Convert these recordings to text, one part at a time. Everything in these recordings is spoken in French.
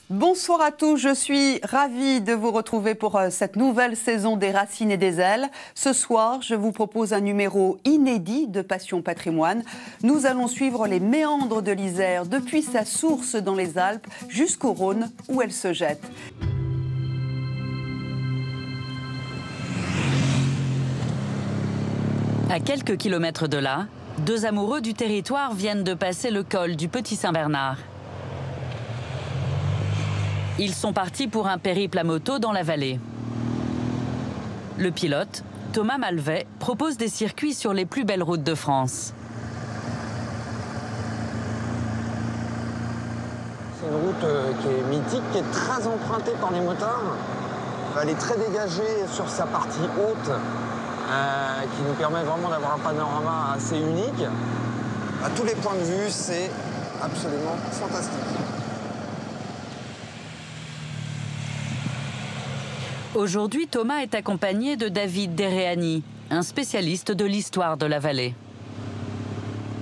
Bonsoir à tous, je suis ravie de vous retrouver pour cette nouvelle saison des Racines et des Ailes. Ce soir, je vous propose un numéro inédit de Passion Patrimoine. Nous allons suivre les méandres de l'Isère depuis sa source dans les Alpes jusqu'au Rhône où elle se jette. À quelques kilomètres de là, deux amoureux du territoire viennent de passer le col du Petit Saint-Bernard. Ils sont partis pour un périple à moto dans la vallée. Le pilote, Thomas Malvet, propose des circuits sur les plus belles routes de France. C'est une route qui est mythique, qui est très empruntée par les motards. Elle est très dégagée sur sa partie haute, qui nous permet vraiment d'avoir un panorama assez unique. À tous les points de vue, c'est absolument fantastique. Aujourd'hui, Thomas est accompagné de David Deréani, un spécialiste de l'histoire de la vallée.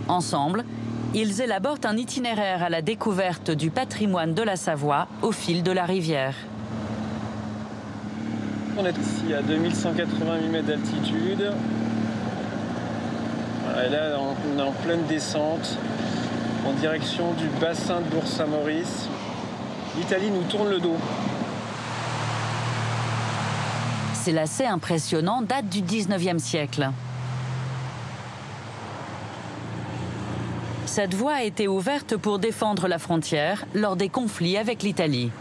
Ensemble, ils élaborent un itinéraire à la découverte du patrimoine de la Savoie au fil de la rivière. On est ici à 2188 mètres d'altitude. Voilà, et là, on est en pleine descente en direction du bassin de Bourg-Saint-Maurice. L'Italie nous tourne le dos. Ces lacets impressionnants datent du 19e siècle. Cette voie a été ouverte pour défendre la frontière lors des conflits avec l'Italie.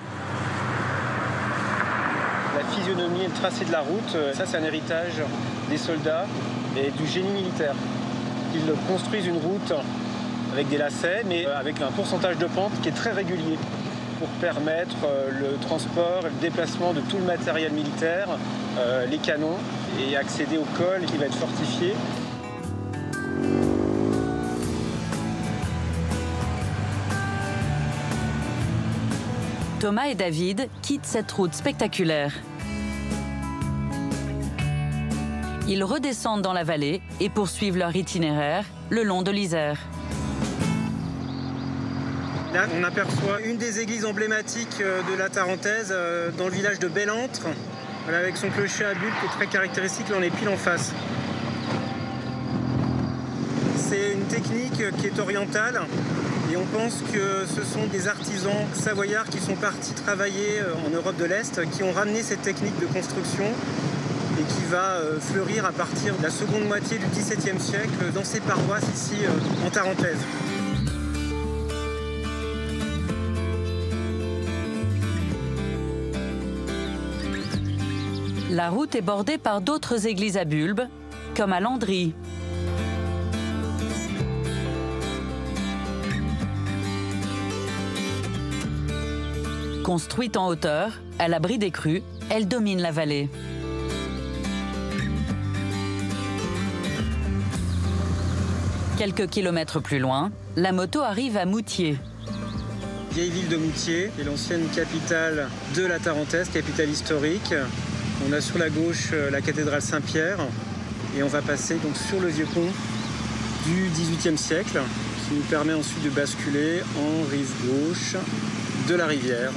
La physionomie et le tracé de la route, ça c'est un héritage des soldats et du génie militaire. Ils construisent une route avec des lacets, mais avec un pourcentage de pente qui est très régulier pour permettre le transport et le déplacement de tout le matériel militaire, les canons, et accéder au col qui va être fortifié. Thomas et David quittent cette route spectaculaire. Ils redescendent dans la vallée et poursuivent leur itinéraire le long de l'Isère. Là, on aperçoit une des églises emblématiques de la Tarentaise, dans le village de Bellentre, voilà, avec son clocher à bulbe qui est très caractéristique. Là, on est pile en face. C'est une technique qui est orientale et on pense que ce sont des artisans savoyards qui sont partis travailler en Europe de l'Est, qui ont ramené cette technique de construction et qui va fleurir à partir de la seconde moitié du XVIIe siècle dans ces paroisses ici en Tarentaise. La route est bordée par d'autres églises à bulbes, comme à Landry. Construite en hauteur, à l'abri des crues, elle domine la vallée. Quelques kilomètres plus loin, la moto arrive à Moutier. Vieille ville de Moutier est l'ancienne capitale de la Tarentaise, capitale historique. On a sur la gauche la cathédrale Saint-Pierre et on va passer donc sur le vieux pont du XVIIIe siècle qui nous permet ensuite de basculer en rive gauche de la rivière.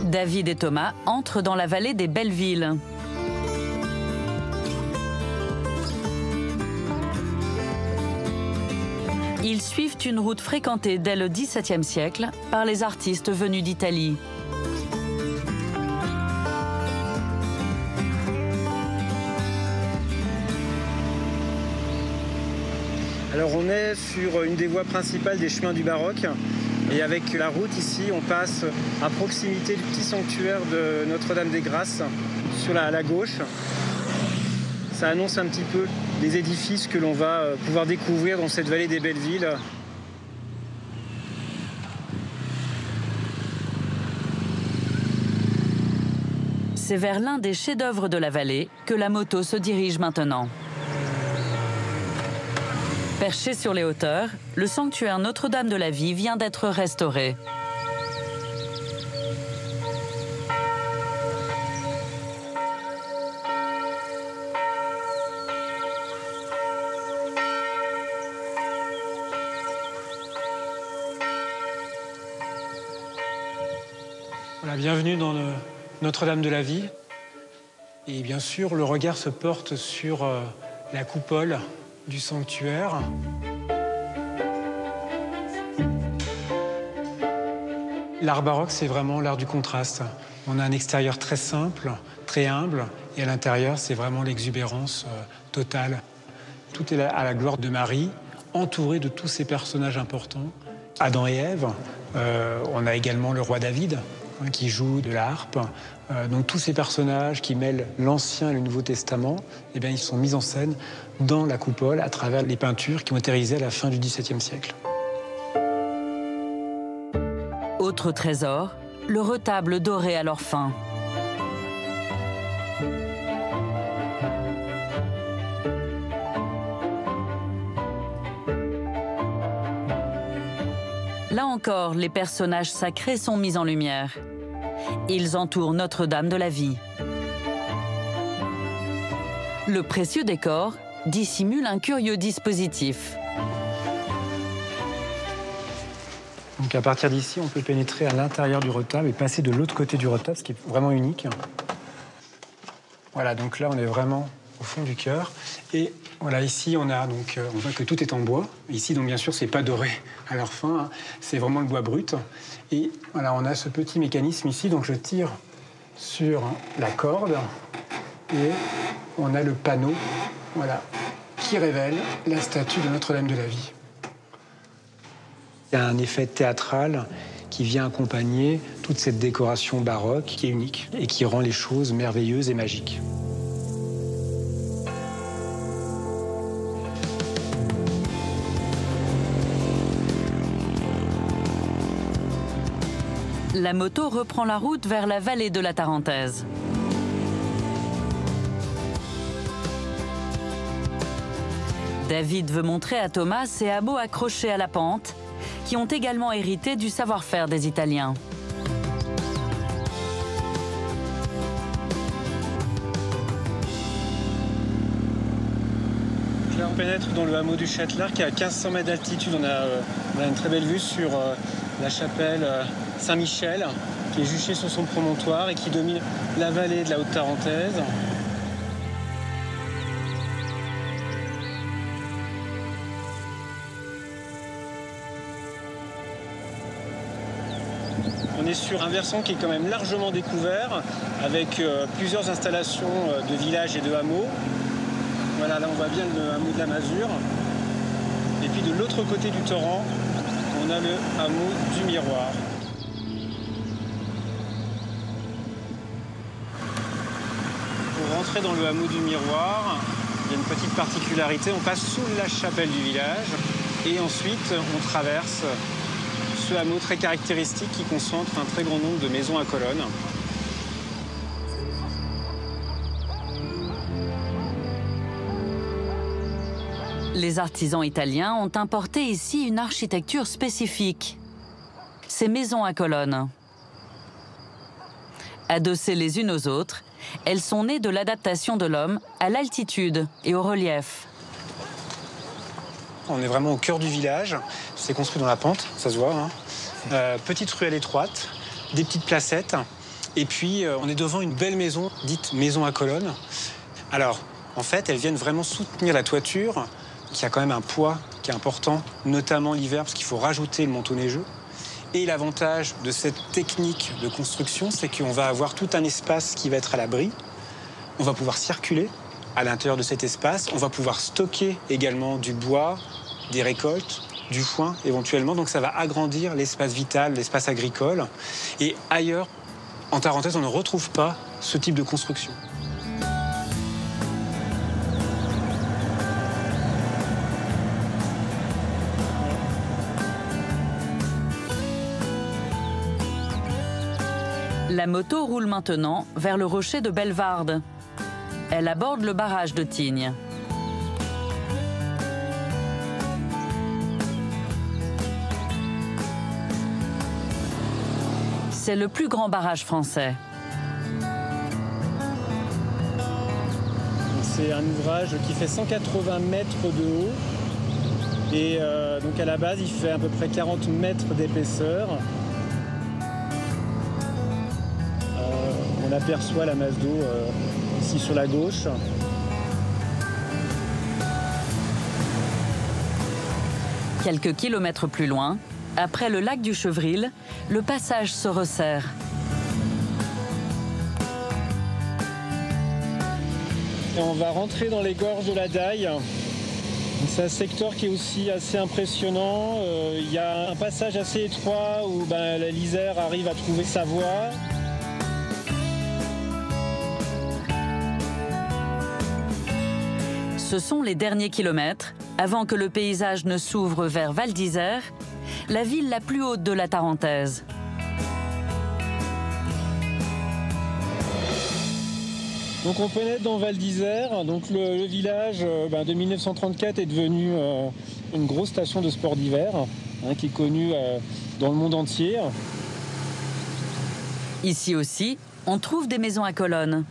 David et Thomas entrent dans la vallée des Bellevilles. Ils suivent une route fréquentée dès le XVIIe siècle par les artistes venus d'Italie. Alors on est sur une des voies principales des chemins du baroque et avec la route ici on passe à proximité du petit sanctuaire de Notre-Dame-des-Grâces sur la gauche. Ça annonce un petit peu les édifices que l'on va pouvoir découvrir dans cette vallée des Bellevilles. C'est vers l'un des chefs-d'œuvre de la vallée que la moto se dirige maintenant. Perché sur les hauteurs, le sanctuaire Notre-Dame de la Vie vient d'être restauré. Voilà, bienvenue dans Notre-Dame de la Vie. Et bien sûr, le regard se porte sur la coupole du sanctuaire. L'art baroque, c'est vraiment l'art du contraste. On a un extérieur très simple, très humble, et à l'intérieur, c'est vraiment l'exubérance totale. Tout est à la gloire de Marie, entourée de tous ces personnages importants. Adam et Ève, on a également le roi David, qui joue de la harpe. Donc tous ces personnages qui mêlent l'Ancien et le Nouveau Testament, eh bien, ils sont mis en scène dans la coupole à travers les peintures qui ont été réalisées à la fin du XVIIe siècle. Autre trésor, le retable doré à leur fin. Là encore, les personnages sacrés sont mis en lumière. Ils entourent Notre-Dame de la Vie. Le précieux décor dissimule un curieux dispositif. Donc à partir d'ici, on peut pénétrer à l'intérieur du retable et passer de l'autre côté du retable, ce qui est vraiment unique. Voilà, donc là, on est vraiment au fond du chœur. Et voilà, ici, on voit que tout est en bois. Ici, donc bien sûr, c'est pas doré à leur fin, hein. C'est vraiment le bois brut. Et voilà, on a ce petit mécanisme ici, donc je tire sur la corde et on a le panneau, voilà, qui révèle la statue de Notre-Dame de la Vie. Il y a un effet théâtral qui vient accompagner toute cette décoration baroque qui est unique et qui rend les choses merveilleuses et magiques. La moto reprend la route vers la vallée de la Tarentaise. David veut montrer à Thomas ses hameaux accrochés à la pente, qui ont également hérité du savoir-faire des Italiens. Là, on pénètre dans le hameau du Châtelard qui est à 1500 mètres d'altitude. On a une très belle vue sur la chapelle Saint-Michel, qui est juchée sur son promontoire et qui domine la vallée de la Haute-Tarentaise. On est sur un versant qui est quand même largement découvert, avec plusieurs installations de villages et de hameaux. Voilà, là on voit bien le hameau de la Masure. Et puis de l'autre côté du torrent, on a le hameau du Miroir. Pour rentrer dans le hameau du Miroir, il y a une petite particularité, on passe sous la chapelle du village et ensuite on traverse ce hameau très caractéristique qui concentre un très grand nombre de maisons à colonnes. Les artisans italiens ont importé ici une architecture spécifique. Ces maisons à colonnes. Adossées les unes aux autres, elles sont nées de l'adaptation de l'homme à l'altitude et au relief. On est vraiment au cœur du village. C'est construit dans la pente, ça se voit, hein. Petite ruelle étroite, des petites placettes. Et puis, on est devant une belle maison, dite maison à colonnes. Alors, en fait, elles viennent vraiment soutenir la toiture, qui a quand même un poids qui est important, notamment l'hiver, parce qu'il faut rajouter le manteau neigeux. Et l'avantage de cette technique de construction, c'est qu'on va avoir tout un espace qui va être à l'abri. On va pouvoir circuler à l'intérieur de cet espace. On va pouvoir stocker également du bois, des récoltes, du foin éventuellement. Donc ça va agrandir l'espace vital, l'espace agricole. Et ailleurs, en Tarentaise, on ne retrouve pas ce type de construction. La moto roule maintenant vers le rocher de Bellevarde. Elle aborde le barrage de Tignes. C'est le plus grand barrage français. C'est un ouvrage qui fait 180 mètres de haut. Et donc à la base, il fait à peu près 40 mètres d'épaisseur. aperçoit la masse d'eau ici sur la gauche. Quelques kilomètres plus loin, après le lac du Chevril, le passage se resserre. Et on va rentrer dans les gorges de la Daille. C'est un secteur qui est aussi assez impressionnant. Il y a un passage assez étroit où l'Isère arrive à trouver sa voie. Ce sont les derniers kilomètres, avant que le paysage ne s'ouvre vers Val d'Isère, la ville la plus haute de la Tarentaise. Donc on pénètre dans Val d'Isère. Donc le village de 1934 est devenu une grosse station de sport d'hiver qui est connue dans le monde entier. Ici aussi, on trouve des maisons à colonnes.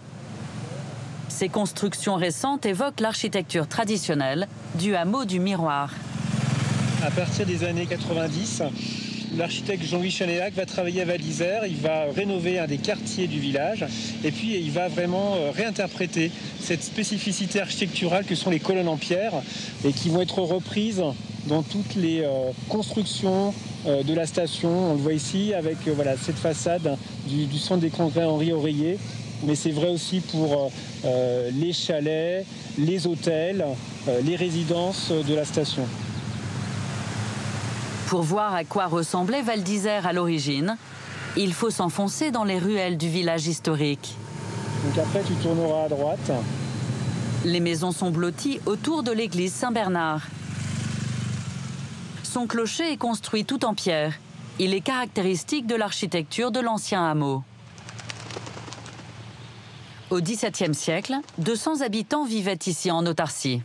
Ces constructions récentes évoquent l'architecture traditionnelle du hameau du Miroir. À partir des années 90, l'architecte Jean-Louis Chanéac va travailler à Val d'Isère. Il va rénover un des quartiers du village et puis il va vraiment réinterpréter cette spécificité architecturale que sont les colonnes en pierre et qui vont être reprises dans toutes les constructions de la station. On le voit ici avec cette façade du centre des congrès Henri Oreiller. Mais c'est vrai aussi pour les chalets, les hôtels, les résidences de la station. Pour voir à quoi ressemblait Val d'Isère à l'origine, il faut s'enfoncer dans les ruelles du village historique. Donc après, tu tourneras à droite. Les maisons sont blotties autour de l'église Saint-Bernard. Son clocher est construit tout en pierre. Il est caractéristique de l'architecture de l'ancien hameau. Au XVIIe siècle, 200 habitants vivaient ici en autarcie.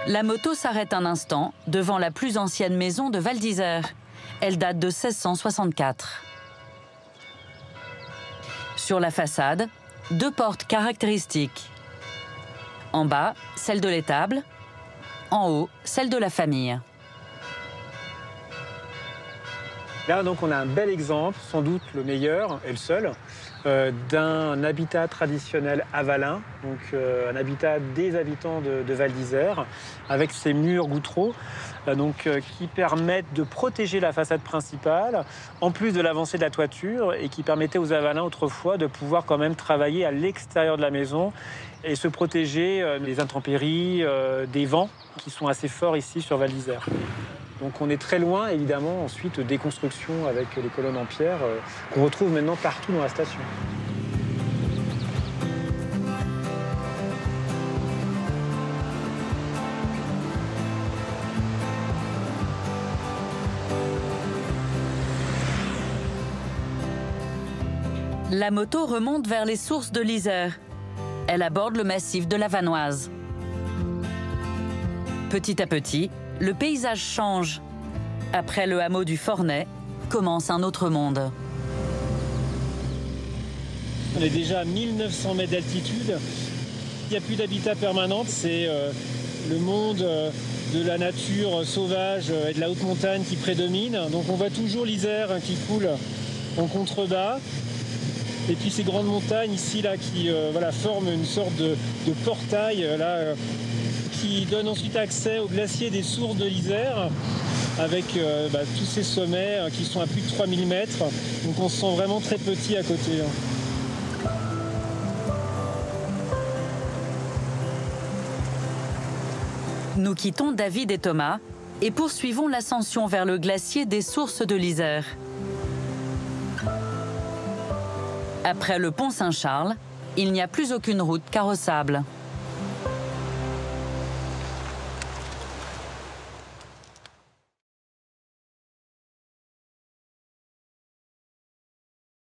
La moto s'arrête un instant devant la plus ancienne maison de Val d'Isère. Elle date de 1664. Sur la façade, 2 portes caractéristiques. En bas, celle de l'étable. En haut, celle de la famille. Là, donc, on a un bel exemple, sans doute le meilleur et le seul, d'un habitat traditionnel avalin, donc un habitat des habitants de Val d'Isère, avec ses murs gouttereaux, qui permettent de protéger la façade principale, en plus de l'avancée de la toiture, et qui permettait aux avalins autrefois de pouvoir quand même travailler à l'extérieur de la maison et se protéger des intempéries, des vents qui sont assez forts ici sur Val d'Isère. Donc on est très loin, évidemment, ensuite des constructions avec les colonnes en pierre qu'on retrouve maintenant partout dans la station. La moto remonte vers les sources de l'Isère. Elle aborde le massif de la Vanoise. Petit à petit, le paysage change. Après le hameau du Fornay, commence un autre monde. On est déjà à 1900 mètres d'altitude. Il n'y a plus d'habitat permanent, c'est le monde de la nature sauvage et de la haute montagne qui prédomine. Donc on voit toujours l'Isère qui coule en contrebas. Et puis ces grandes montagnes ici là, qui forment une sorte de portail qui donne ensuite accès au glacier des sources de l'Isère avec tous ces sommets qui sont à plus de 3000 mètres. Donc on se sent vraiment très petit à côté. Nous quittons David et Thomas et poursuivons l'ascension vers le glacier des sources de l'Isère. Après le pont Saint-Charles, il n'y a plus aucune route carrossable.